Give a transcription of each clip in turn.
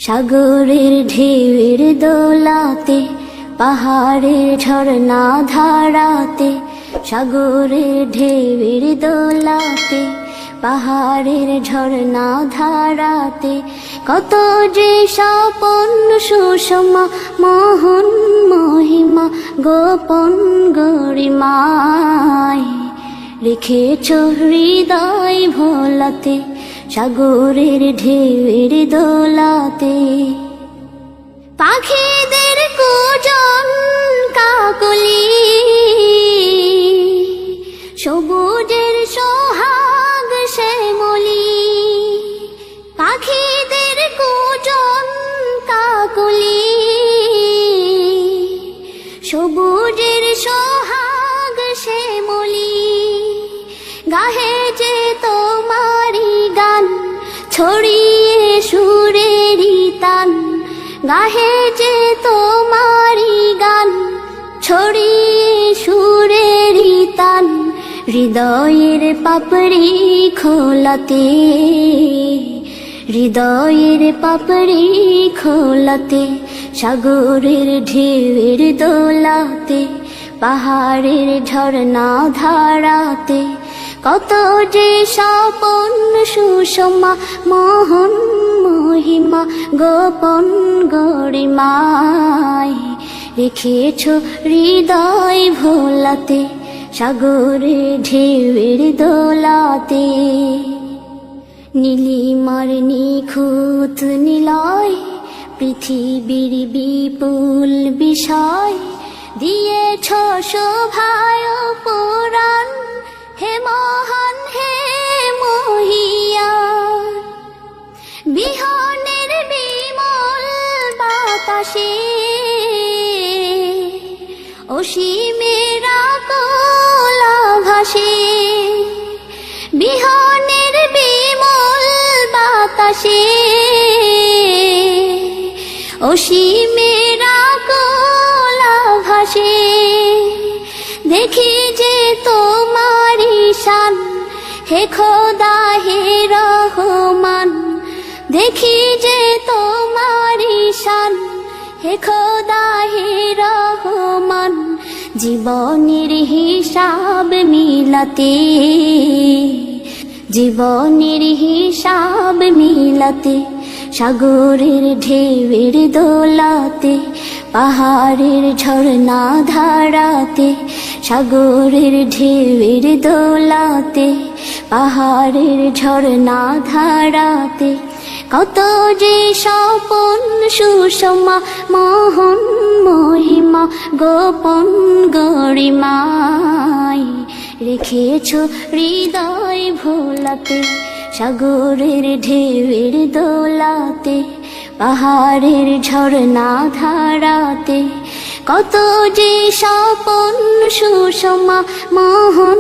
সাগরের ঢেউয়ের দোলাতে, পাহাড়ের ঝর্ণা ধারাতে, সাগরের ঢেউয়ের দোলাতে, পাহাড়ের ঝর্ণা ধারাতে, কত যে স্বপন সুষমা মোহন মহিমা গোপন গরিমায় রেখেছ হৃদয় ভোলাতে, সাগরের ঢেউয়ের দোলাতে। পাখিদের কুজন কাকলি, সবুজের সোহাগ শ্যামলি, পাখিদের কুজন কাকলি, সবুজের সোহাগ শ্যামলি, গাহে যে তোমারি গান ছড়িয়ে সুরেরি তান, গাহে যে তোমারি গান ছড়িয়ে সুরেরি তান, হৃদয়ের পাপড়ি খোলাতে, হৃদয়ের পাপড়ি খোলাতে, সাগরের ঢেউয়ের দোলাতে, পাহাড়ের ঝর্ণা ধারাতে, কত যে স্বপন সুষমা মোহন মহিমা গোপন গরিমায় রেখেছ হৃদয় ভোলাতে, সাগরের ঢেউয়ের দোলাতে। নীলিমার নিখুঁত নিলয় পৃথিবীর বিপুল বিষয়, দিয়েছ শোভায় পুরাণ, হে মহান হে মহিয়ান। বিহনের বিমল বাতাসে অসীমের আকুল ভাসে, বিহনের বিমল বাতাসে অসীমের আকুল ভাসে, দেখি যে তোমারি শান, হে খোদা হে রহমান, দেখি যে তোমারি শান, হে খোদা হে রহমান। জীবনের হিসাব মিলাতে, জীবনের হিসাব মিলাতে, সাগরের ঢেউয়ের দোলাতে, পাহাড়ের ঝর্ণা ধারাতে, সাগরের ঢেউয়ের দোলাতে, পাহাড়ের ঝর্ণা ধারাতে, কত যে স্বপন সুষমা মোহন মহিমা গোপন গরিমায় রেখেছ হৃদয় ভোলাতে, সাগরের ঢেউয়ের দোলাতে, পাহাড়ের ঝর্ণা ধারাতে, কত যে স্বপন সুষমা মোহন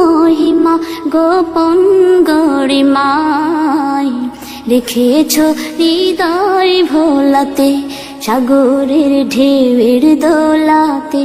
মহিমা গোপন গরিমায় রেখেছ হৃদয় ভোলাতে, সাগরের ঢেউয়ের দোলাতে।